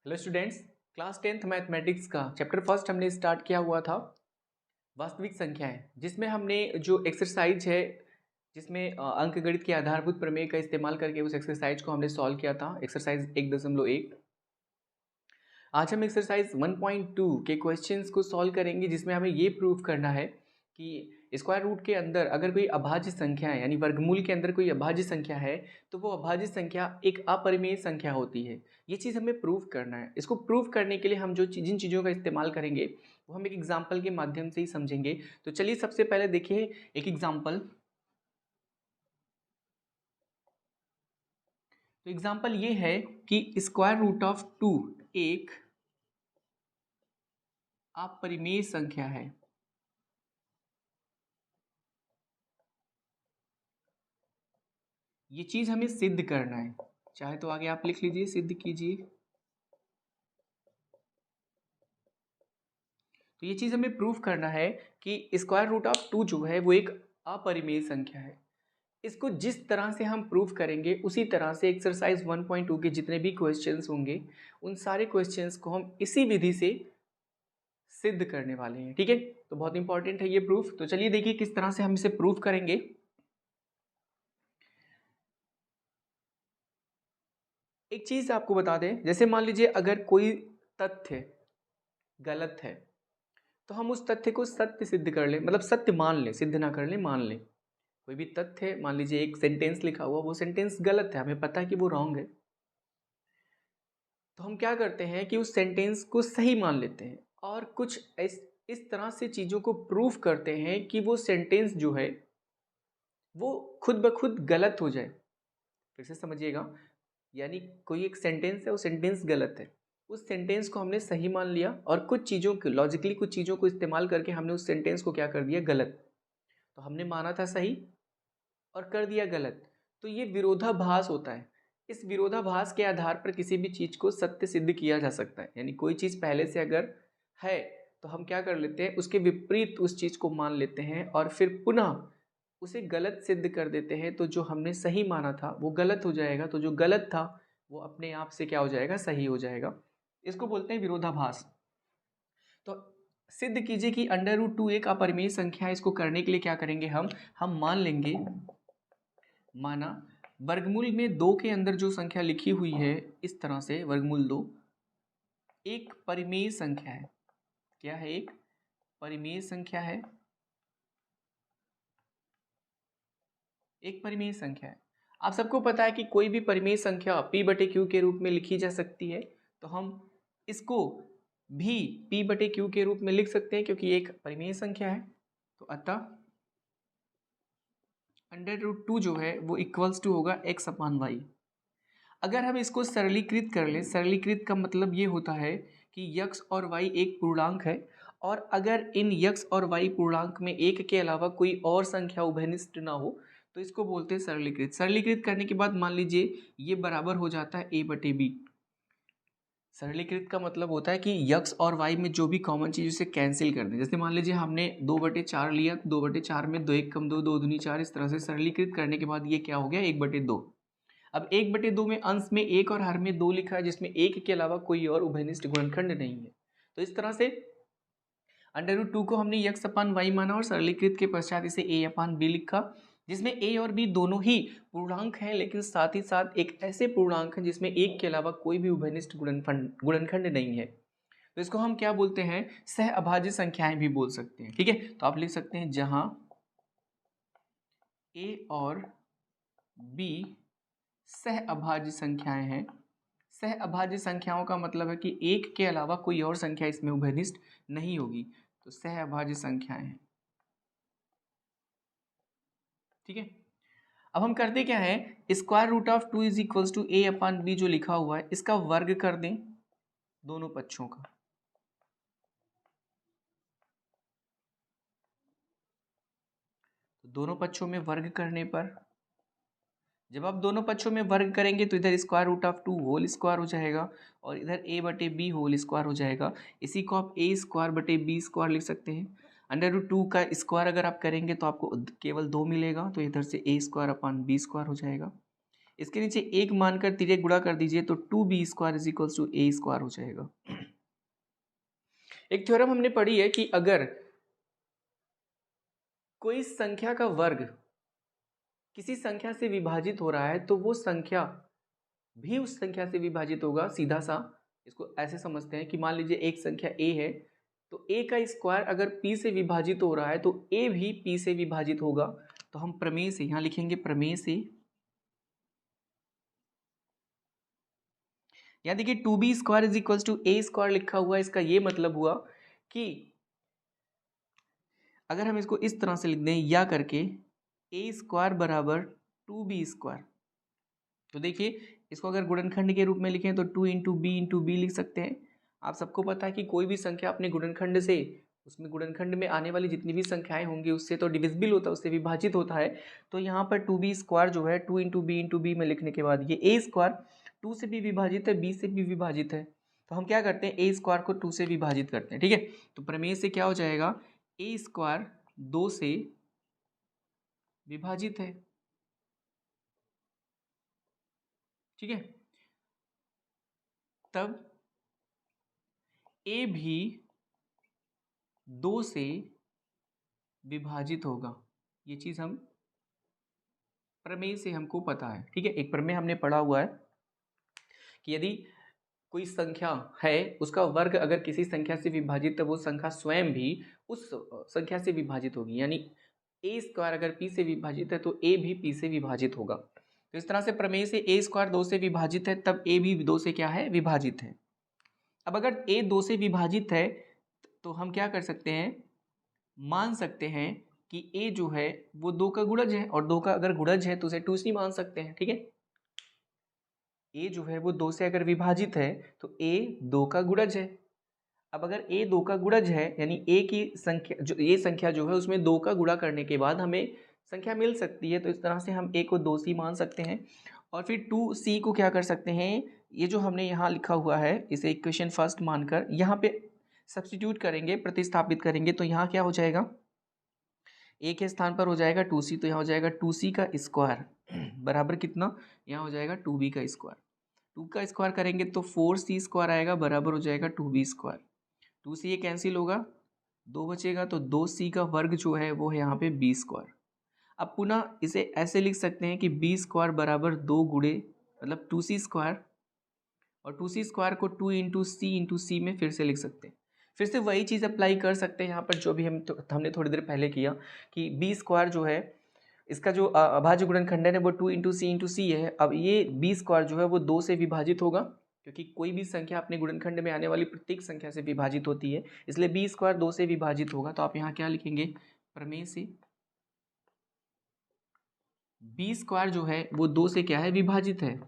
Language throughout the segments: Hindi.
Hello students, class 10th mathematics का चैप्टर फर्स्ट हमने स्टार्ट किया हुआ था वास्तविक संख्याएं, जिसमें हमने जो एक्सरसाइज है जिसमें अंकगणित के आधारभूत प्रमेय का इस्तेमाल करके उस एक्सरसाइज को हमने सॉल्व किया था। एक्सरसाइज 1.1। आज हम एक्सरसाइज 1.2 के क्वेश्चंस को सॉल्व करेंगे, जिसमें हमें ये प्रूव करना है कि स्क्वायर रूट के अंदर अगर कोई अभाज्य संख्या है, यानी वर्गमूल के अंदर कोई अभाज्य संख्या है, तो वो अभाज्य संख्या एक अपरिमेय संख्या होती है। ये चीज़ हमें प्रूव करना है। इसको प्रूव करने के लिए हम जिन चीज़ों का इस्तेमाल करेंगे वो हम एक एग्जाम्पल के माध्यम से ही समझेंगे। तो चलिए सबसे पहले देखिए एक एग्जाम्पल। तो एग्जाम्पल ये है कि स्क्वायर रूट ऑफ 2 एक अपरिमेय संख्या है। ये चीज हमें सिद्ध करना है। चाहे तो आगे आप लिख लीजिए, सिद्ध कीजिए। तो ये चीज हमें प्रूफ करना है कि स्क्वायर रूट ऑफ 2 जो है वो एक अपरिमेय संख्या है। इसको जिस तरह से हम प्रूफ करेंगे उसी तरह से एक्सरसाइज 1.2 के जितने भी क्वेश्चंस होंगे उन सारे क्वेश्चंस को हम इसी विधि से सिद्ध करने वाले हैं। ठीक है, तो बहुत इंपॉर्टेंट है ये प्रूफ। तो चलिए देखिए किस तरह से हम इसे प्रूफ करेंगे। एक चीज आपको बता दें, जैसे मान लीजिए अगर कोई तथ्य गलत है तो हम उस तथ्य को सत्य सिद्ध कर लें, मतलब सत्य मान लें, सिद्ध ना कर लें, मान लें। कोई भी तथ्य है, मान लीजिए एक सेंटेंस लिखा हुआ, वो सेंटेंस गलत है, हमें पता है कि वो रॉन्ग है, तो हम क्या करते हैं कि उस सेंटेंस को सही मान लेते हैं और कुछ इस तरह से चीज़ों को प्रूफ करते हैं कि वो सेंटेंस जो है वो खुद ब खुद गलत हो जाए। फिर से समझिएगा, यानी कोई एक सेंटेंस है, वो सेंटेंस गलत है, उस सेंटेंस को हमने सही मान लिया और कुछ चीज़ों को लॉजिकली कुछ चीज़ों को इस्तेमाल करके हमने उस सेंटेंस को क्या कर दिया, गलत। तो हमने माना था सही और कर दिया गलत, तो ये विरोधाभास होता है। इस विरोधाभास के आधार पर किसी भी चीज़ को सत्य सिद्ध किया जा सकता है। यानी कोई चीज़ पहले से अगर है तो हम क्या कर लेते हैं, उसके विपरीत उस चीज़ को मान लेते हैं और फिर पुनः उसे गलत सिद्ध कर देते हैं। तो जो हमने सही माना था वो गलत हो जाएगा, तो जो गलत था वो अपने आप से क्या हो जाएगा, सही हो जाएगा। इसको बोलते हैं विरोधाभास। तो सिद्ध कीजिए कि अंडर रूट 2 एक अपरिमेय संख्या है। इसको करने के लिए क्या करेंगे, हम मान लेंगे, माना वर्गमूल में 2 के अंदर जो संख्या लिखी हुई है इस तरह से, वर्गमूल 2 एक परिमेय संख्या है। क्या है, एक परिमेय संख्या है, एक परिमेय संख्या है। आप सबको पता है कि कोई भी परिमेय संख्या p/q के रूप में लिखी जा सकती है, तो हम इसको भी p/q के रूप में लिख सकते हैं क्योंकि एक परिमेय संख्या है। तो अतः अंडर रूट 2 जो है वो इक्वल्स टू होगा x/y। अगर हम इसको सरलीकृत कर लें, सरलीकृत का मतलब ये होता है कि यक्स और वाई एक पूर्णांक है और अगर इन यक्स और वाई पूर्णांक में एक के अलावा कोई और संख्या उभयनिष्ठ ना हो तो इसको बोलते हैं सरलीकृत। सरलीकृत करने के बाद मान लीजिए ये बराबर हो जाता है a/b। सरलीकृत का मतलब होता है कि यक्स और वाई में जो भी कॉमन चीज़ उसे कैंसिल कर दें। जैसे मान लीजिए हमने 2/4 लिया, 2/4 में 2 1 कम 2, 2 दूनी 4, इस तरह से सरलीकृत करने के बाद ये क्या हो गया, 1/2। अब 1/2 में अंश में 1 और हर में 2 लिखा है, जिसमें 1 के अलावा कोई और उभयनिष्ठ गुणनखंड नहीं है। तो इस तरह से अंडर रूट 2 को हमने x/y माना और सरलीकृत के पश्चात इसे a/b लिखा, जिसमें a और b दोनों ही पूर्णांक हैं, लेकिन साथ ही साथ एक ऐसे पूर्णांक हैं जिसमें 1 के अलावा कोई भी उभयनिष्ठ गुणनखंड नहीं है। तो इसको हम क्या बोलते हैं, सह अभाज्य संख्याएं भी बोल सकते हैं। ठीक है, तो आप लिख सकते हैं जहां a और b सह अभाज्य संख्याएं हैं। सह अभाज्य संख्याओं का मतलब है कि एक के अलावा कोई और संख्या इसमें उभयनिष्ठ नहीं होगी, तो सह अभाज्य संख्याएं हैं। ठीक है, अब हम करते क्या है, square root of 2 is equals to a/b जो लिखा हुआ है इसका वर्ग कर दें दोनों पक्षों का। तो दोनों पक्षों में वर्ग करने पर, जब आप दोनों पक्षों में वर्ग करेंगे तो इधर square root of 2 whole square हो जाएगा और इधर a/b होल स्क्वायर हो जाएगा। इसी को आप a²/b² लिख सकते हैं। अंडर रूट 2 का स्क्वायर अगर आप करेंगे तो आपको केवल 2 मिलेगा, तो इधर से a² / b² हो जाएगा। इसके नीचे 1 मानकर तिर्यक गुणा कर दीजिए तो 2b² is equals to a² हो जाएगा। एक थ्योरम हमने पढ़ी है कि अगर कोई संख्या का वर्ग किसी संख्या से विभाजित हो रहा है तो वो संख्या भी उस संख्या से विभाजित होगा। सीधा सा इसको ऐसे समझते हैं कि मान लीजिए एक संख्या a है, तो a का स्क्वायर अगर p से विभाजित हो रहा है तो a भी p से विभाजित होगा। तो हम प्रमेय से यहाँ लिखेंगे, प्रमेय से यहाँ देखिए 2b² is equals to a² लिखा हुआ है। इसका ये मतलब हुआ कि अगर हम इसको इस तरह से लिख दें या करके a² बराबर 2b², तो देखिए इसको अगर गुणनखंड के रूप में लिखें तो 2 इंटू बी लिख सकते हैं। आप सबको पता है कि कोई भी संख्या अपने गुणनखंड से, उसमें गुणनखंड में आने वाली जितनी भी संख्याएं होंगी उससे तो डिविजिबल होता है, उससे विभाजित होता है। तो यहाँ पर 2b² जो है 2 इंटू बी में लिखने के बाद ये a² 2 से भी विभाजित है, b से भी विभाजित है। तो हम क्या करते हैं, a² को 2 से विभाजित करते हैं। ठीक है, तो प्रमेय से क्या हो जाएगा, a² 2 से विभाजित है। ठीक है, तब a भी 2 से विभाजित होगा। ये चीज हम प्रमेय से हमको पता है। ठीक है, एक प्रमेय हमने पढ़ा हुआ है कि यदि कोई संख्या है उसका वर्ग अगर किसी संख्या से विभाजित तो वो संख्या स्वयं भी उस संख्या से विभाजित होगी। यानी a² अगर p से विभाजित है तो a भी p से विभाजित होगा। तो इस तरह से प्रमेय से a² 2 से विभाजित है तब a भी 2 से क्या है, विभाजित है। अब अगर a 2 से विभाजित है तो हम क्या कर सकते हैं, मान सकते हैं कि a जो है वो 2 का गुणज है, और 2 का अगर गुणज है तो उसे 2c मान सकते हैं। ठीक है, a जो है वो 2 से अगर विभाजित है तो a 2 का गुणज है। अब अगर a 2 का गुणज है यानी a की संख्या जो ये संख्या जो है उसमें 2 का गुणा करने के बाद हमें संख्या मिल सकती है। तो इस तरह से हम a को 2c मान सकते हैं और फिर 2c को क्या कर सकते हैं, ये जो हमने यहाँ लिखा हुआ है इसे इक्वेशन फर्स्ट मानकर यहाँ पे सब्स्टिट्यूट करेंगे, प्रतिस्थापित करेंगे। तो यहाँ क्या हो जाएगा, a के स्थान पर हो जाएगा 2c, तो यहाँ हो जाएगा 2c का स्क्वायर बराबर कितना, यहाँ हो जाएगा 2b का स्क्वायर। 2 का स्क्वायर करेंगे तो 4c² आएगा बराबर हो जाएगा 2b²। 2c ये कैंसिल होगा, 2 बचेगा तो 2c का वर्ग जो है वो है यहाँ पे b²। अब पुनः इसे ऐसे लिख सकते हैं कि b² बराबर 2 गुणे मतलब 2c², और 2c² को 2 इंटू सी में फिर से लिख सकते हैं। फिर से वही चीज़ अप्लाई कर सकते हैं यहाँ पर जो भी हमने थोड़ी देर पहले किया कि b² जो है इसका जो अभाज्य गुणनखंडन है वो 2 इंटू सी है। अब ये b² जो है वो 2 से विभाजित होगा, क्योंकि कोई भी संख्या अपने गुणनखंड में आने वाली प्रत्येक संख्या से विभाजित होती है, इसलिए b² 2 से विभाजित होगा। तो आप यहाँ क्या लिखेंगे, प्रमेय से b² जो है वो 2 से क्या है, विभाजित है।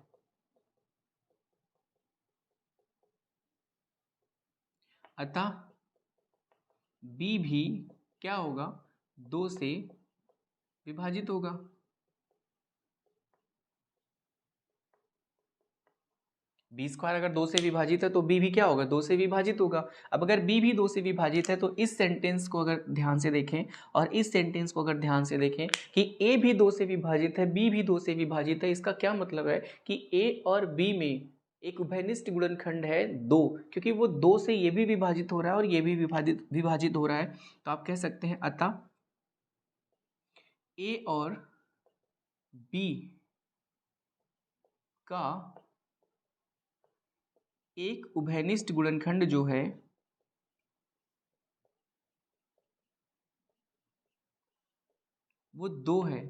अतः b भी क्या होगा, 2 से विभाजित होगा। b² अगर 2 से विभाजित है तो b भी क्या होगा, 2 से विभाजित होगा। अब अगर b भी 2 से विभाजित है तो इस सेंटेंस को अगर ध्यान से देखें और इस सेंटेंस को अगर ध्यान से देखें कि a भी 2 से विभाजित है, b भी 2 से विभाजित है, इसका क्या मतलब है कि a और b में एक उभयनिष्ठ गुणनखंड है 2, क्योंकि वो 2 से ये भी विभाजित हो रहा है और ये भी विभाजित हो रहा है। तो आप कह सकते हैं अतः a और b का एक उभयनिष्ठ गुणनखंड जो है वो 2 है।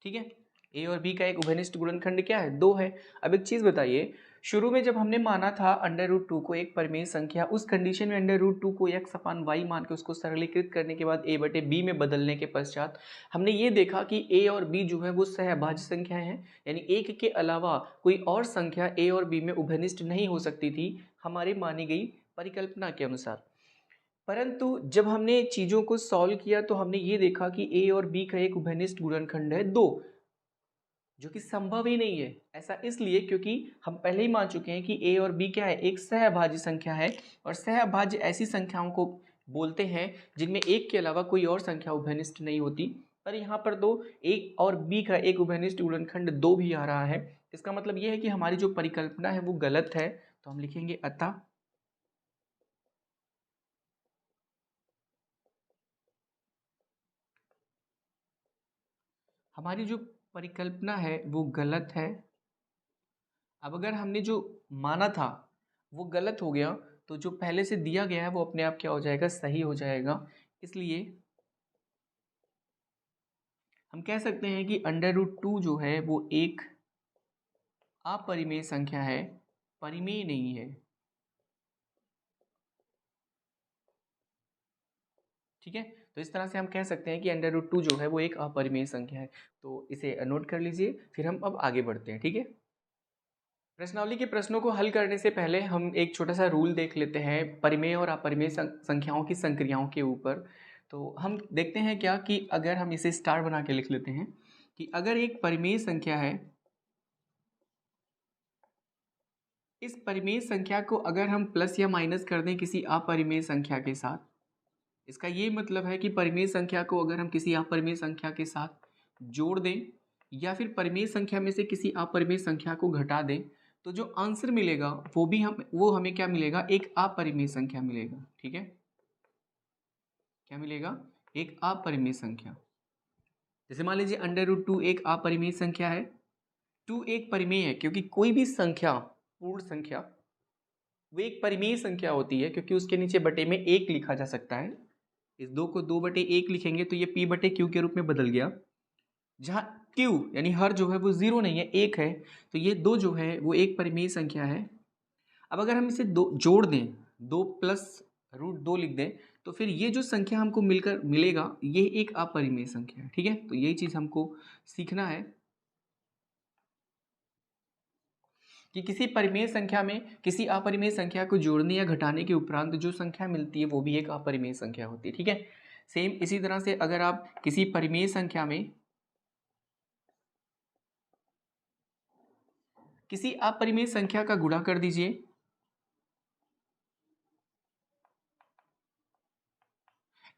ठीक है, a और b का एक उभयनिष्ठ गुणनखंड क्या है, 2 है। अब एक चीज बताइए, शुरू में जब हमने माना था √2 को एक परिमेय संख्या, उस कंडीशन में √2 को x/y मान के उसको सरलीकृत करने के बाद a/b में बदलने के पश्चात हमने ये देखा कि a और b जो है वो सहअभाज्य संख्याएं हैं, यानी एक के अलावा कोई और संख्या a और b में उभयनिष्ठ नहीं हो सकती थी हमारी मानी गई परिकल्पना के अनुसार। परंतु जब हमने चीज़ों को सॉल्व किया तो हमने ये देखा कि a और b का एक उभयनिष्ठ गुणनखंड है 2, जो कि संभव ही नहीं है। ऐसा इसलिए क्योंकि हम पहले ही मान चुके हैं कि a और b क्या है, एक सहअभाज्य संख्या है, और सहअभाज्य ऐसी संख्याओं को बोलते हैं जिनमें एक के अलावा कोई और संख्या उभयनिष्ठ नहीं होती। पर यहाँ पर तो a और b का एक उभयनिष्ठ गुणनखंड 2 भी आ रहा है। इसका मतलब ये है कि हमारी जो परिकल्पना है वो गलत है। तो हम लिखेंगे अतः हमारी जो परिकल्पना है वो गलत है। अब अगर हमने जो माना था वो गलत हो गया तो जो पहले से दिया गया है वो अपने आप क्या हो जाएगा, सही हो जाएगा। इसलिए हम कह सकते हैं कि √2 जो है वो एक अपरिमेय संख्या है, परिमेय नहीं है। ठीक है, तो इस तरह से हम कह सकते हैं कि √2 जो है वो एक अपरिमेय संख्या है। तो इसे नोट कर लीजिए, फिर हम अब आगे बढ़ते हैं। ठीक है, प्रश्नावली के प्रश्नों को हल करने से पहले हम एक छोटा सा रूल देख लेते हैं परिमेय और अपरिमेय संख्याओं की संक्रियाओं के ऊपर। तो हम देखते हैं क्या कि अगर हम इसे स्टार बना के लिख लेते हैं कि अगर एक परिमेय संख्या है, इस परिमेय संख्या को अगर हम प्लस या माइनस कर दें किसी अपरिमेय संख्या के साथ, इसका ये मतलब है कि परिमेय संख्या को अगर हम किसी अपरिमेय संख्या के साथ जोड़ दें या फिर परिमेय संख्या में से किसी अपरिमेय संख्या को घटा दें, तो जो आंसर मिलेगा वो हमें क्या मिलेगा, एक अपरिमेय संख्या मिलेगा। ठीक है, क्या मिलेगा, एक अपरिमेय संख्या। जैसे मान लीजिए √2 एक अपरिमेय संख्या है, 2 एक परिमेय है क्योंकि कोई भी संख्या, पूर्ण संख्या, वो एक परिमेय संख्या होती है क्योंकि उसके नीचे बटे में एक लिखा जा सकता है। इस 2 को 2/1 लिखेंगे तो ये p/q के रूप में बदल गया, जहाँ q यानी हर जो है वो 0 नहीं है, 1 है। तो ये 2 जो है वो एक परिमेय संख्या है। अब अगर हम इसे दो जोड़ दें, 2 प्लस √2 लिख दें, तो फिर ये जो संख्या हमको मिलकर मिलेगा ये एक अपरिमेय संख्या है। ठीक है, तो यही चीज़ हमको सीखना है कि किसी परिमेय संख्या में किसी अपरिमेय संख्या को जोड़ने या घटाने के उपरांत जो संख्या मिलती है वो भी एक अपरिमेय संख्या होती है। ठीक है, सेम इसी तरह से अगर आप किसी परिमेय संख्या में किसी अपरिमेय संख्या का गुणा कर दीजिए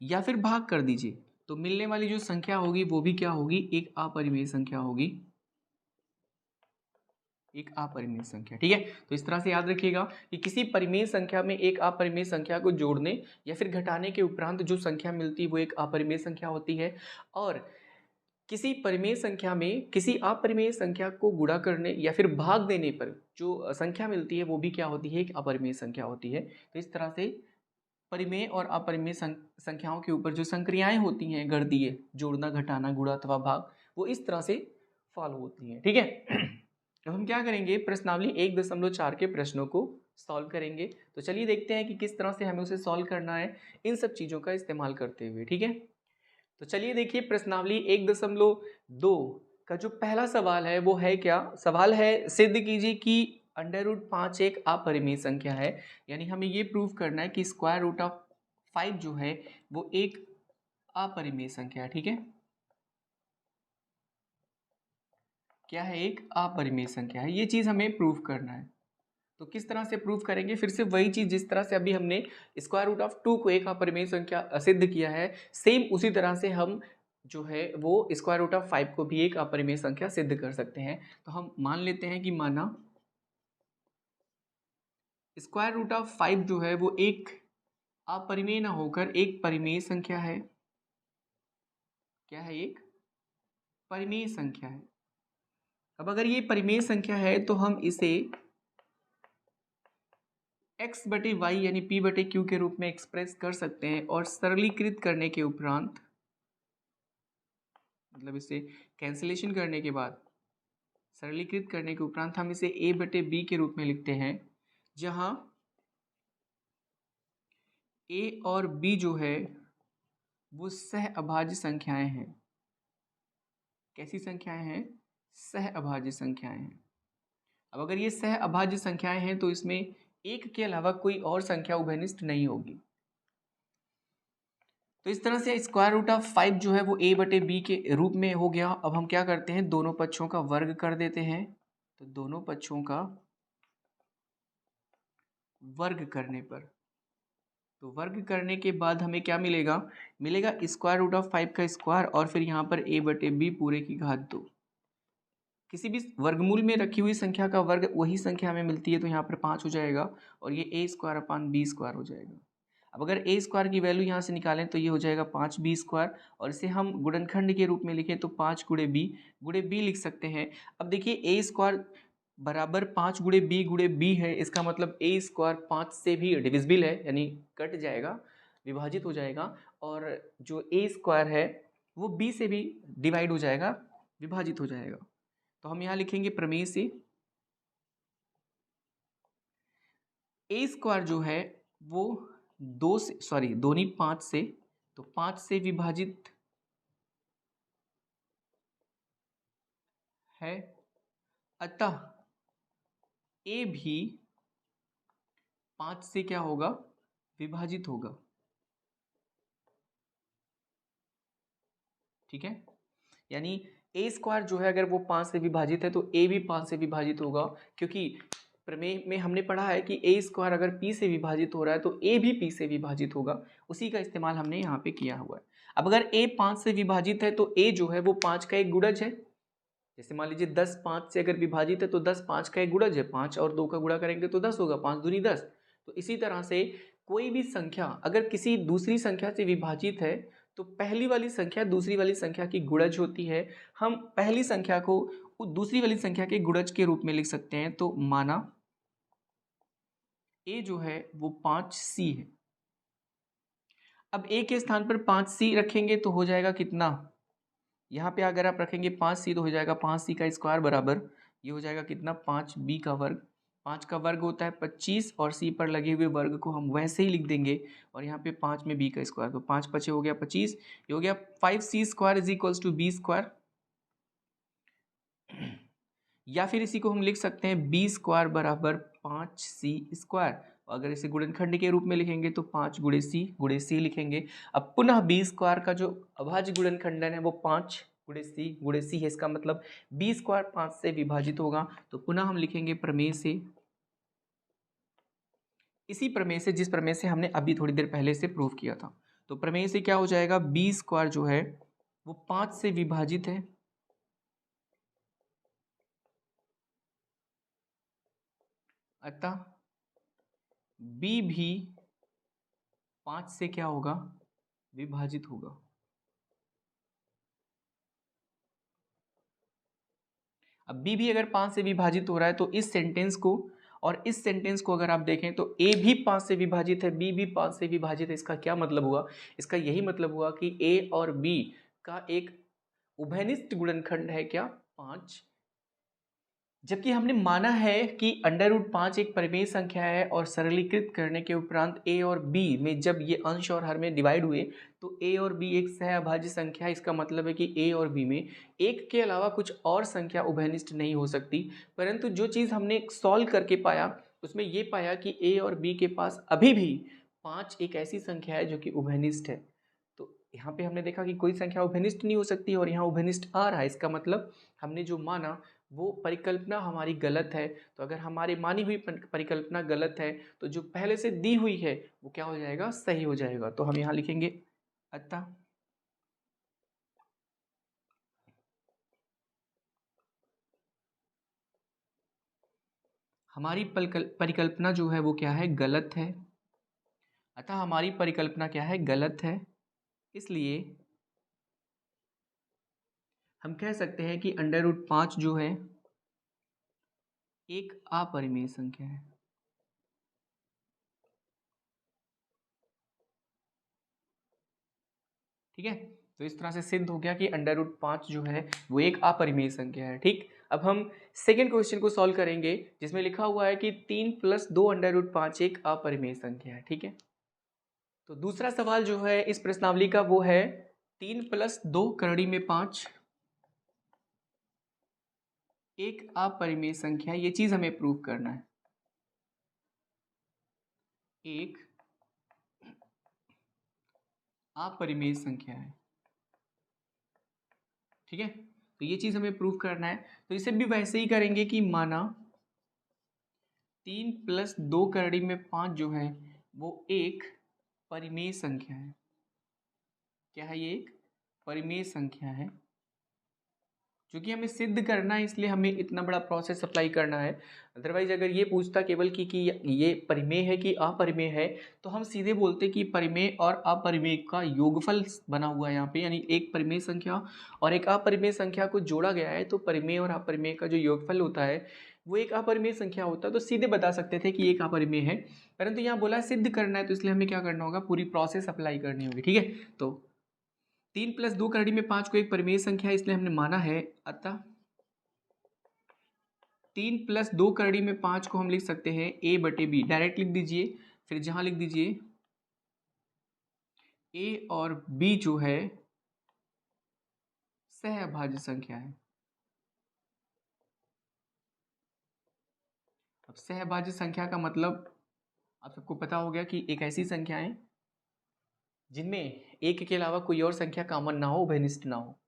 या फिर भाग कर दीजिए, तो मिलने वाली जो संख्या होगी वो भी क्या होगी, एक अपरिमेय संख्या होगी, एक अपरिमेय संख्या। ठीक है, तो इस तरह से याद रखिएगा कि किसी परिमेय संख्या में एक अपरिमेय संख्या को जोड़ने या फिर घटाने के उपरांत जो संख्या मिलती है वो एक अपरिमेय संख्या होती है, और किसी परिमेय संख्या में किसी अपरिमेय संख्या को गुणा करने या फिर भाग देने पर जो संख्या मिलती है वो भी क्या होती है, एक अपरिमेय संख्या होती है। तो इस तरह से परिमेय और अपरिमेय संख्याओं के ऊपर जो संक्रियाएं होती हैं गणितीय, जोड़ना, घटाना, गुणा अथवा भाग, वो इस तरह से फॉलो होती हैं। ठीक है, अब हम क्या करेंगे, प्रश्नावली 1.4 के प्रश्नों को सॉल्व करेंगे। तो चलिए देखते हैं कि किस तरह से हमें उसे सॉल्व करना है इन सब चीज़ों का इस्तेमाल करते हुए। ठीक है, तो चलिए देखिए प्रश्नावली 1.2 का जो पहला सवाल है वो है क्या, सवाल है सिद्ध कीजिए कि √5 एक अपरिमेय संख्या है। यानी हमें ये प्रूव करना है कि √5 जो है वो एक अपरिमेय संख्या है। ठीक है, क्या है, एक अपरिमेय संख्या है, ये चीज़ हमें प्रूव करना है। तो किस तरह से प्रूव करेंगे, फिर से वही चीज़ जिस तरह से अभी हमने √2 को एक अपरिमेय संख्या सिद्ध किया है, सेम उसी तरह से हम जो है वो √5 को भी एक अपरिमेय संख्या सिद्ध कर सकते हैं। तो हम मान लेते हैं कि माना √5 जो है वो एक अपरिमेय ना होकर एक परिमेय संख्या है। क्या है, एक परिमेय संख्या है। अब अगर ये परिमेय संख्या है तो हम इसे x/y यानी p/q के रूप में एक्सप्रेस कर सकते हैं, और सरलीकृत करने के उपरांत, मतलब इसे कैंसिलेशन करने के बाद, सरलीकृत करने के उपरांत हम इसे a/b के रूप में लिखते हैं, जहां a और b जो है वो सह अभाज्य संख्याएं हैं। कैसी संख्याएं हैं, सह अभाज्य संख्याएं हैं। अब अगर ये सह अभाज्य संख्याएं हैं तो इसमें एक के अलावा कोई और संख्या उभयनिष्ठ नहीं होगी। तो इस तरह से √5 जो है वो a/b के रूप में हो गया। अब हम क्या करते हैं, दोनों पक्षों का वर्ग कर देते हैं। तो दोनों पक्षों का वर्ग करने पर तो वर्ग करने के बाद हमें क्या मिलेगा, मिलेगा स्क्वायर रूट ऑफ 5 का स्क्वायर और फिर यहाँ पर a बटे बी पूरे की घात 2। किसी भी वर्गमूल में रखी हुई संख्या का वर्ग वही संख्या हमें मिलती है, तो यहाँ पर 5 हो जाएगा और ये a square upon B square हो जाएगा। अब अगर a स्क्वायर की वैल्यू यहाँ से निकालें तो ये हो जाएगा 5b स्क्वायर और इसे हम गुणनखंड के रूप में लिखें तो 5 गुणे b लिख सकते हैं। अब देखिए a स्क्वायर बराबर 5 गुणे b है, इसका मतलब a स्क्वायर 5 से भी डिविजिबल है, यानी कट जाएगा, विभाजित हो जाएगा, और जो a स्क्वायर है वो b से भी डिवाइड हो जाएगा, विभाजित हो जाएगा। तो हम यहाँ लिखेंगे प्रमेय से a स्क्वायर जो है वो 2 नहीं 5 से, तो 5 से विभाजित है, अतः a भी 5 से क्या होगा, विभाजित होगा। ठीक है, यानी a स्क्वायर जो है अगर वो 5 से विभाजित है तो a भी 5 से विभाजित होगा, क्योंकि प्रमेय में हमने पढ़ा है कि a स्क्वायर अगर p से विभाजित हो रहा है तो a भी p से विभाजित होगा, उसी का इस्तेमाल हमने यहाँ पे किया हुआ है। अब अगर a 5 से विभाजित है तो a जो है वो 5 का एक गुणज है। जैसे मान लीजिए 10 5 से अगर विभाजित है तो 10 5 का एक गुणज है, 5 और 2 का गुणा करेंगे तो 10 होगा, 5 दूनी 10। तो इसी तरह से कोई भी संख्या अगर किसी दूसरी संख्या से विभाजित है तो पहली वाली संख्या दूसरी वाली संख्या की गुणज होती है। हम पहली संख्या को दूसरी वाली संख्या के गुणज के रूप में लिख सकते हैं। तो माना a जो है वो 5c है। अब a के स्थान पर 5c रखेंगे तो हो जाएगा कितना, यहाँ पे अगर आप रखेंगे 5c तो हो जाएगा 5c का स्क्वायर बराबर ये हो जाएगा कितना, 5b का वर्ग। 5 का वर्ग होता है 25 और c पर लगे हुए वर्ग को हम वैसे ही लिख देंगे और यहाँ पे 5 में b का स्क्वायर, तो 5 5 हो गया 25, ये हो गया 5c square is equals to b square. या फिर इसी को हम लिख सकते हैं b स्क्वायर बराबर 5c स्क्वायर। अगर इसे गुणनखंड के रूप में लिखेंगे तो 5 गुणे c लिखेंगे। अब पुनः b स्क्वायर का जो अभाज्य गुणनखंडन है वो 5 गुणे c है, इसका मतलब b स्क्वायर 5 से विभाजित होगा। तो पुनः हम लिखेंगे प्रमेय से, इसी प्रमेय से जिस प्रमेय से हमने अभी थोड़ी देर पहले से प्रूव किया था। तो प्रमेय से क्या हो जाएगा, b स्क्वायर जो है वो 5 से विभाजित है, अतः b भी 5 से क्या होगा, विभाजित होगा। अब b भी अगर 5 से विभाजित हो रहा है तो इस सेंटेंस को और इस सेंटेंस को अगर आप देखें तो a भी 5 से विभाजित है, b भी 5 से विभाजित है। इसका क्या मतलब हुआ, इसका यही मतलब हुआ कि a और b का एक उभयनिष्ठ गुणनखंड है क्या, 5। जबकि हमने माना है कि √5 एक परिमेय संख्या है और सरलीकृत करने के उपरांत a और b में जब ये अंश और हर में डिवाइड हुए तो a और b एक सहअभाज्य संख्या है। इसका मतलब है कि a और b में एक के अलावा कुछ और संख्या उभयनिष्ठ नहीं हो सकती। परंतु जो चीज़ हमने सॉल्व करके पाया उसमें ये पाया कि a और b के पास अभी भी 5 एक ऐसी संख्या है जो कि उभयनिष्ठ है। तो यहाँ पे हमने देखा कि कोई संख्या उभयनिष्ठ नहीं हो सकती और यहाँ उभयनिष्ठ आ रहा है, इसका मतलब हमने जो माना वो परिकल्पना हमारी गलत है। तो अगर हमारी मानी हुई परिकल्पना गलत है तो जो पहले से दी हुई है वो क्या हो जाएगा, सही हो जाएगा। तो हम यहाँ लिखेंगे अतः हमारी परिकल्पना जो है वो क्या है, गलत है। अतः हमारी परिकल्पना क्या है, गलत है। इसलिए हम कह सकते हैं कि √5 जो है एक अपरिमेय संख्या है। ठीक है, तो इस तरह से सिद्ध हो गया कि √5 जो है वो एक अपरिमेय संख्या है। ठीक, अब हम सेकेंड क्वेश्चन को सॉल्व करेंगे जिसमें लिखा हुआ है कि 3 + 2 √5 एक अपरिमेय संख्या है। ठीक है, तो दूसरा सवाल जो है इस प्रश्नावली का वो है 3 + 2 करड़ी में 5 एक अपरिमेय संख्या, ये चीज हमें प्रूव करना है। एक अपरिमेय संख्या है। ठीक है, तो ये चीज हमें प्रूव करना है। तो इसे भी वैसे ही करेंगे कि माना 3 + 2 करड़ी में 5 जो है वो एक परिमेय संख्या है। क्या है ये? एक परिमेय संख्या है। क्योंकि हमें सिद्ध करना है इसलिए हमें इतना बड़ा प्रोसेस अप्लाई करना है। अदरवाइज अगर ये पूछता केवल कि ये परिमेय है कि अपरिमेय है, तो हम सीधे बोलते कि परिमेय और अपरिमेय का योगफल बना हुआ है यहाँ पे, यानी एक परिमेय संख्या और एक अपरिमेय संख्या को जोड़ा गया है, तो परिमेय और अपरिमेय का जो योगफल होता है वो एक अपरिमेय संख्या होता है। तो सीधे बता सकते थे कि एक अपरिमेय है, परंतु यहाँ बोला सिद्ध करना है तो इसलिए हमें क्या करना होगा, पूरी प्रोसेस अप्लाई करनी होगी। ठीक है, तो 3 + 2 करड़ी में 5 को एक परिमेय संख्या है इसलिए हमने माना है, अतः 3 + 2 करड़ी में 5 को हम लिख सकते हैं a/b। डायरेक्ट लिख दीजिए, फिर जहां लिख दीजिए a और b जो है सहअभाज्य संख्या है। अब सहअभाज्य संख्या का मतलब आप सबको पता हो गया कि एक ऐसी संख्या है जिनमें एक के अलावा कोई और संख्या कॉमन ना हो, उभयनिष्ठ ना हो।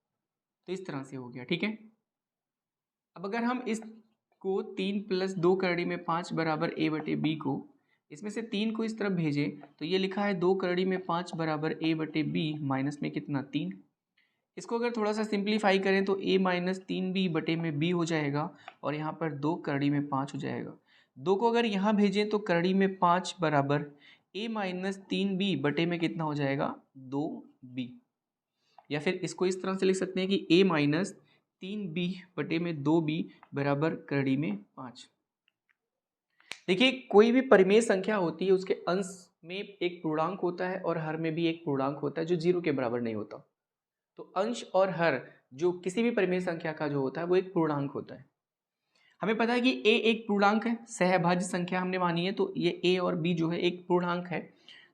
तो इस तरह से हो गया। ठीक है, अब अगर हम इसको 3 + 2 करड़ी में 5 बराबर a/b को, इसमें से 3 को इस तरफ भेजें तो ये लिखा है 2 करड़ी में 5 बराबर a/b माइनस में कितना 3। इसको अगर थोड़ा सा सिंप्लीफाई करें तो a - 3b बटे में b हो जाएगा और यहाँ पर 2 करड़ी में 5 हो जाएगा। 2 को अगर यहाँ भेजें तो करड़ी में 5 बराबर a - 3b बटे में कितना हो जाएगा 2b। या फिर इसको इस तरह से लिख सकते हैं कि a - 3b बटे में 2b बराबर करड़ी में 5। देखिए, कोई भी परिमेय संख्या होती है उसके अंश में एक पूर्णांक होता है और हर में भी एक पूर्णांक होता है जो 0 के बराबर नहीं होता। तो अंश और हर जो किसी भी परिमेय संख्या का जो होता है वो एक पूर्णांक होता है। हमें पता है कि a एक पूर्णांक है, सहअभाज्य संख्या हमने मानी है, तो ये a और b जो है एक पूर्णांक है।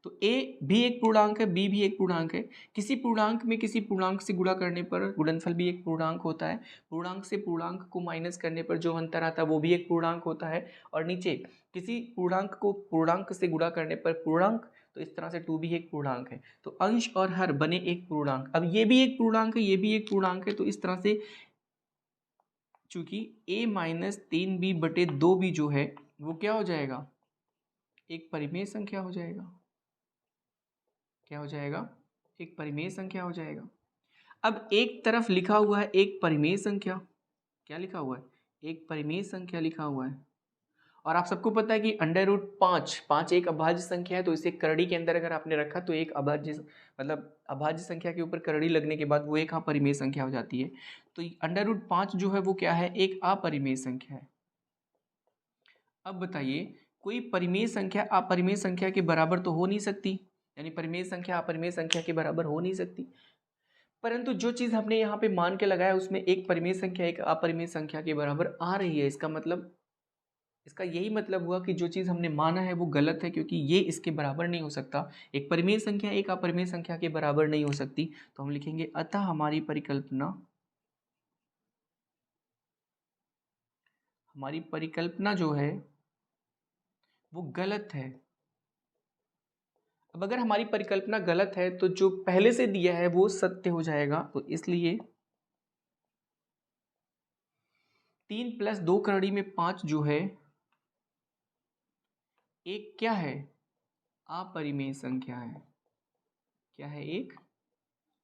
तो a भी एक पूर्णांक है, b भी एक पूर्णांक है। किसी पूर्णांक में किसी पूर्णांक से गुणा करने पर गुणनफल भी एक पूर्णांक होता है। पूर्णांक से पूर्णांक को माइनस करने पर जो अंतर आता है वो भी एक पूर्णांक होता है। और नीचे किसी पूर्णांक को पूर्णांक से गुणा करने पर पूर्णांक, तो इस तरह से 2 भी एक पूर्णांक है। तो अंश और हर बने एक पूर्णांक। अब ये भी एक पूर्णांक है, ये भी एक पूर्णांक है, तो इस तरह से चूंकि a - 3b बटे 2b जो है वो क्या हो जाएगा, एक परिमेय संख्या हो जाएगा। क्या हो जाएगा, एक परिमेय संख्या हो जाएगा। अब एक तरफ लिखा हुआ है एक परिमेय संख्या, क्या लिखा हुआ है, एक परिमेय संख्या लिखा हुआ है। और आप सबको पता है कि √5 एक अभाज्य संख्या है, तो इसे करड़ी के अंदर अगर आपने रखा तो एक अभाज्य मतलब अभाज्य संख्या के ऊपर करड़ी लगने के बाद वो एक अपरिमेय संख्या हो जाती है। तो √5 जो है वो क्या है, एक अपरिमेय संख्या है। अब बताइए, कोई परिमेय संख्या अपरिमेय संख्या के बराबर तो हो नहीं सकती, यानी परिमेय संख्या अपरिमेय संख्या के बराबर हो नहीं सकती। परंतु जो चीज़ हमने यहाँ पे मान के लगाया उसमें एक परिमेय संख्या एक अपरिमेय संख्या के बराबर आ रही है, इसका मतलब, इसका यही मतलब हुआ कि जो चीज़ हमने माना है वो गलत है, क्योंकि ये इसके बराबर नहीं हो सकता। एक परिमेय संख्या एक अपरिमेय संख्या के बराबर नहीं हो सकती। तो हम लिखेंगे अतः हमारी परिकल्पना जो है वो गलत है। अब अगर हमारी परिकल्पना गलत है तो जो पहले से दिया है वो सत्य हो जाएगा। तो इसलिए 3 + 2 करड़ी में 5 जो है एक क्या है, अपरिमेय संख्या है। क्या है, एक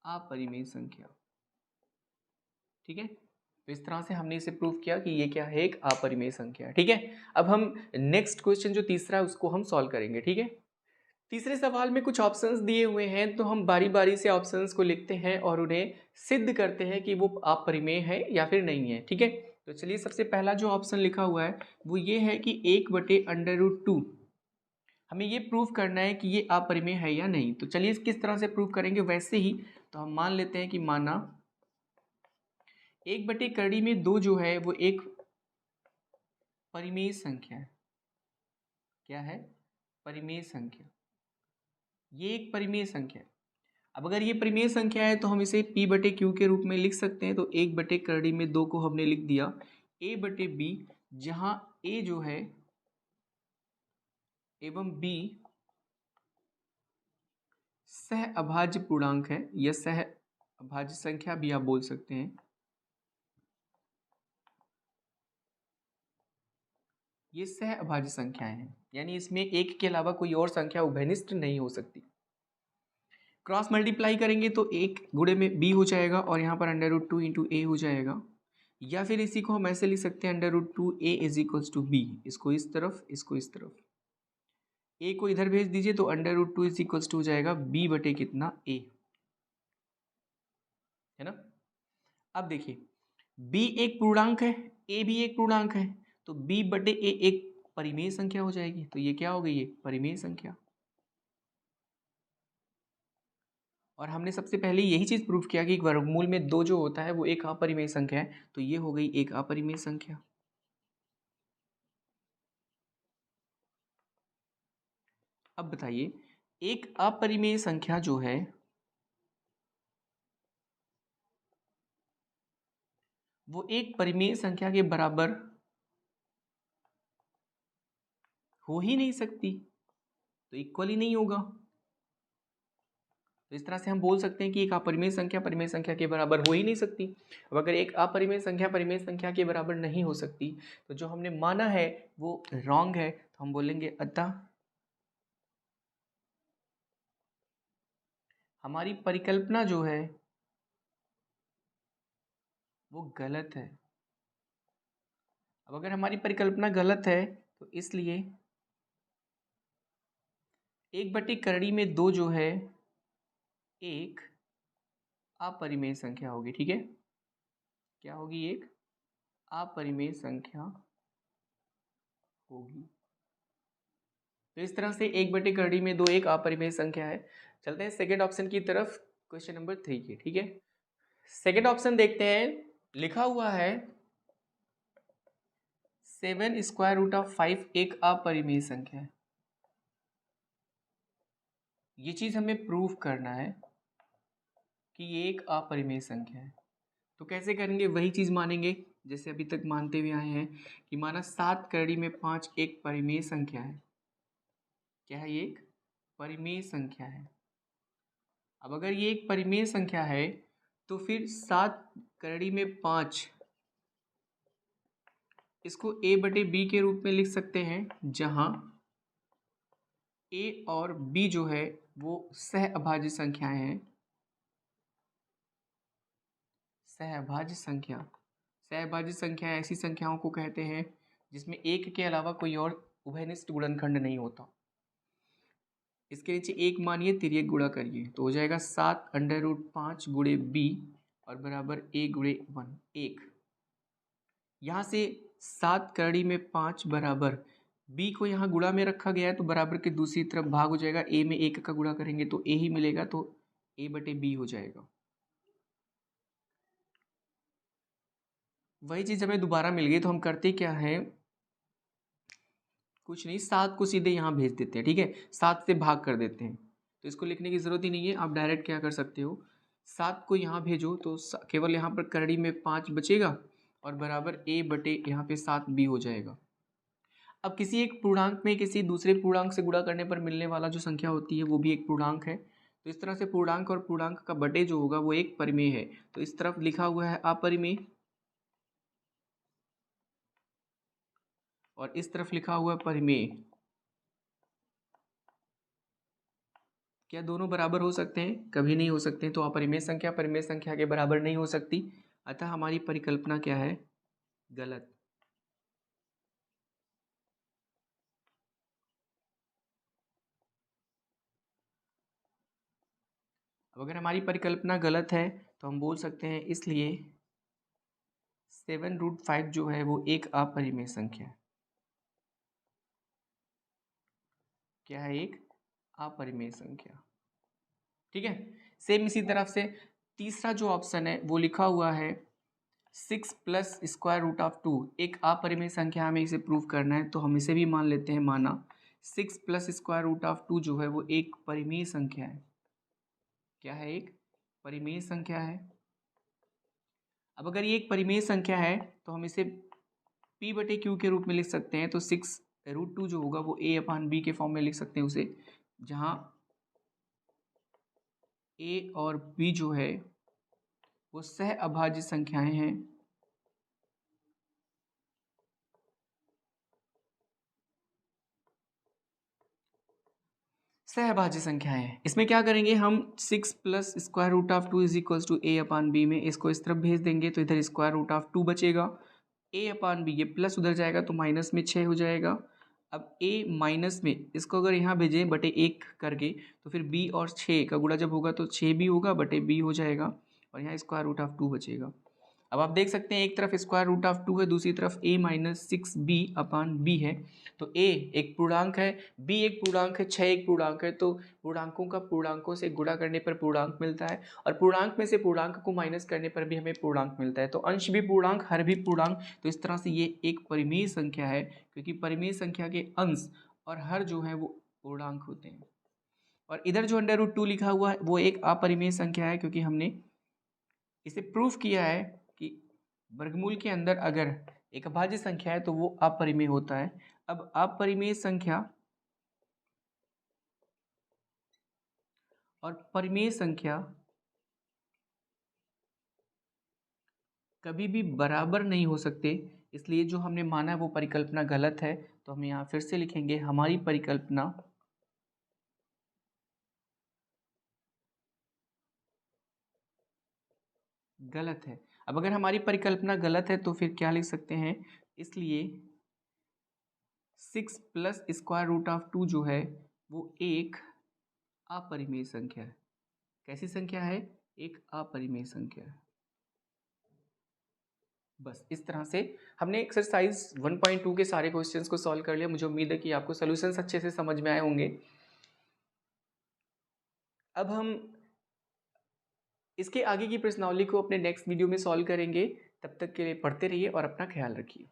अपरिमेय संख्या। ठीक है, तो इस तरह से हमने इसे प्रूव किया कि ये क्या है, एक अपरिमेय संख्या है। ठीक है, अब हम नेक्स्ट क्वेश्चन जो तीसरा है उसको हम सॉल्व करेंगे। ठीक है, तीसरे सवाल में कुछ ऑप्शंस दिए हुए हैं, तो हम बारी बारी से ऑप्शंस को लिखते हैं और उन्हें सिद्ध करते हैं कि वो अपरिमेय है या फिर नहीं है। ठीक है, तो चलिए सबसे पहला जो ऑप्शन लिखा हुआ है वो ये है कि 1/√2। हमें ये प्रूव करना है कि ये अपरिमेय है या नहीं। तो चलिए किस तरह से प्रूव करेंगे, वैसे ही तो हम मान लेते हैं कि माना 1/2 जो है वो एक परिमेय संख्या है। क्या है, परिमेय संख्या, ये एक परिमेय संख्या है। अब अगर ये परिमेय संख्या है तो हम इसे p/q के रूप में लिख सकते हैं। तो 1/2 को हमने लिख दिया a/b, जहां a जो है एवं b सह अभाज्य पूर्णांक है, या सह अभाज्य संख्या भी आप बोल सकते हैं। ये सह अभाज्य संख्याएं हैं, यानी इसमें एक के अलावा कोई और संख्या उभयनिष्ठ नहीं हो सकती। क्रॉस मल्टीप्लाई करेंगे तो एक गुणे में b हो जाएगा और यहाँ पर √2 इंटू ए हो जाएगा, या फिर इसी को हम ऐसे लिख सकते हैं √2a is equals to be. इसको इस तरफ, इसको इस तरफ, a को इधर भेज दीजिए तो √2 इज इक्वल्स टू हो जाएगा b बटे कितना a, है ना। अब देखिए b एक पूर्णांक है, a भी एक पूर्णांक है, तो b बटे a एक परिमेय संख्या हो जाएगी। तो ये क्या हो गई, ये परिमेय संख्या। और हमने सबसे पहले यही चीज प्रूफ किया कि वर्गमूल में 2 जो होता है वो एक अपरिमेय संख्या है, तो ये हो गई एक अपरिमेय संख्या। अब बताइए एक अपरिमेय संख्या जो है वो एक परिमेय संख्या के बराबर हो ही नहीं सकती, तो इक्वल ही नहीं होगा। तो इस तरह से हम बोल सकते हैं कि एक अपरिमेय संख्या परिमेय संख्या के बराबर हो ही नहीं सकती। अब अगर एक अपरिमेय संख्या परिमेय संख्या के बराबर नहीं हो सकती तो जो हमने माना है वो रॉन्ग है, तो हम बोलेंगे अतः हमारी परिकल्पना जो है वो गलत है। अब अगर हमारी परिकल्पना गलत है तो इसलिए 1/करड़ी में 2 जो है एक अपरिमेय संख्या होगी, ठीक है। क्या होगी, एक अपरिमेय संख्या होगी। तो इस तरह से 1/करड़ी में 2 एक अपरिमेय संख्या है। चलते हैं सेकेंड ऑप्शन की तरफ, क्वेश्चन नंबर 3 की, ठीक है। सेकेंड ऑप्शन देखते हैं, लिखा हुआ है 7√5 एक अपरिमेय संख्या है। ये चीज हमें प्रूव करना है कि ये एक अपरिमेय संख्या है। तो कैसे करेंगे, वही चीज मानेंगे जैसे अभी तक मानते हुए आए हैं कि माना 7/5 एक परिमेय संख्या है। क्या है, ये एक परिमेय संख्या है। अब अगर ये एक परिमेय संख्या है तो फिर 7/5 इसको a/b के रूप में लिख सकते हैं, जहां a और b जो है वो सह अभाज्य संख्याएं हैं। सहअभाज्य संख्या, सहअभाज्य संख्या ऐसी संख्याओं को कहते हैं जिसमें एक के अलावा कोई और उभयनिष्ठ गुणनखंड नहीं होता। इसके नीचे एक मानिए, तिर्यक गुणा करिए तो हो जाएगा 7√5 गुणे b और बराबर a गुणे 1 1। यहाँ से 7/5 बराबर b को यहाँ गुणा में रखा गया है तो बराबर के दूसरी तरफ भाग हो जाएगा, a में 1 का गुणा करेंगे तो a ही मिलेगा, तो a/b हो जाएगा। वही चीज हमें दोबारा मिल गई, तो हम करते क्या है, कुछ नहीं, 7 को सीधे यहाँ भेज देते हैं, ठीक है। 7 से भाग कर देते हैं, तो इसको लिखने की जरूरत ही नहीं है। आप डायरेक्ट क्या कर सकते हो, 7 को यहाँ भेजो तो केवल यहाँ पर करड़ी में 5 बचेगा और बराबर a/, यहाँ पे 7b हो जाएगा। अब किसी एक पूर्णांक में किसी दूसरे पूर्णांक से गुणा करने पर मिलने वाला जो संख्या होती है वो भी एक पूर्णांक है। तो इस तरह से पूर्णांक और पूर्णांक का बटे जो होगा वो एक परिमेय है। तो इस तरफ लिखा हुआ है अपरिमेय और इस तरफ लिखा हुआ है परिमेय। क्या दोनों बराबर हो सकते हैं? कभी नहीं हो सकते। तो अपरिमेय संख्या परिमेय संख्या के बराबर नहीं हो सकती, अतः हमारी परिकल्पना क्या है, गलत। अब अगर हमारी परिकल्पना गलत है तो हम बोल सकते हैं इसलिए 7√5 जो है वो एक अपरिमेय संख्या है। क्या है, एक अपरिमेय संख्या, ठीक है। सेम इसी तरफ से तीसरा जो ऑप्शन है वो लिखा हुआ है 6 प्लस स्क्वायर रूट ऑफ 2 एक अपरिमेय संख्या, हमें इसे प्रूव करना है तो हम इसे भी मान लेते हैं, माना 6 प्लस स्क्वायर रूट ऑफ 2 जो है वो एक परिमेय संख्या है। क्या है, एक परिमेय संख्या है। अब अगर ये एक परिमेय संख्या है तो हम इसे p/q के रूप में लिख सकते हैं। तो 6√2 जो होगा वो a/b के फॉर्म में लिख सकते हैं उसे, जहाँ a और b जो है वो सह अभाज्य संख्याएं हैं। सहभाज्य संख्याएं हैं। इसमें क्या करेंगे हम 6 plus square root of 2 is equals to A upon B में इसको इस तरफ भेज देंगे तो इधर स्क्वायर रूट ऑफ 2 बचेगा। ए अपान बी ये प्लस उधर जाएगा तो माइनस में 6 हो जाएगा। अब ए माइनस में इसको अगर यहाँ भेजें बटे 1 करके तो फिर बी और 6 का गुणा जब होगा तो 6 भी होगा बटे बी हो जाएगा और यहाँ स्क्वायर रूट ऑफ 2 बचेगा। अब आप देख सकते हैं एक तरफ स्क्वायर रूट ऑफ 2 है दूसरी तरफ a minus 6b upon B है। तो a एक पूर्णांक है, b एक पूर्णांक है, 6 एक पूर्णांक है, तो पूर्णांकों का पूर्णांकों से गुणा करने पर पूर्णांक मिलता है और पूर्णांक में से पूर्णांक को माइनस करने पर भी हमें पूर्णांक मिलता है। तो अंश भी पूर्णांक हर भी पूर्णांक, तो इस तरह से ये एक परिमेय संख्या है क्योंकि परिमेय संख्या के अंश और हर जो है वो पूर्णांक होते हैं। और इधर जो अंडर रूट 2 लिखा हुआ है वो एक अपरिमेय संख्या है क्योंकि हमने इसे प्रूफ किया है कि वर्गमूल के अंदर अगर एक अभाज्य संख्या है तो वो अपरिमेय होता है। अब अपरिमेय संख्या और परिमेय संख्या कभी भी बराबर नहीं हो सकते, इसलिए जो हमने माना है वो परिकल्पना गलत है। तो हम यहाँ फिर से लिखेंगे हमारी परिकल्पना गलत है। अब अगर हमारी परिकल्पना गलत है तो फिर क्या लिख सकते हैं, इसलिए 6 प्लस स्क्वायर रूट ऑफ 2 जो है वो एक अपरिमेय संख्या है। कैसी संख्या है? एक अपरिमेय संख्या है। बस इस तरह से हमने एक्सरसाइज 1.2 के सारे क्वेश्चंस को सॉल्व कर लिया। मुझे उम्मीद है कि आपको सॉल्यूशंस अच्छे से समझ में आए होंगे। अब हम इसके आगे की प्रश्नावली को अपने नेक्स्ट वीडियो में सॉल्व करेंगे। तब तक के लिए पढ़ते रहिए और अपना ख्याल रखिए।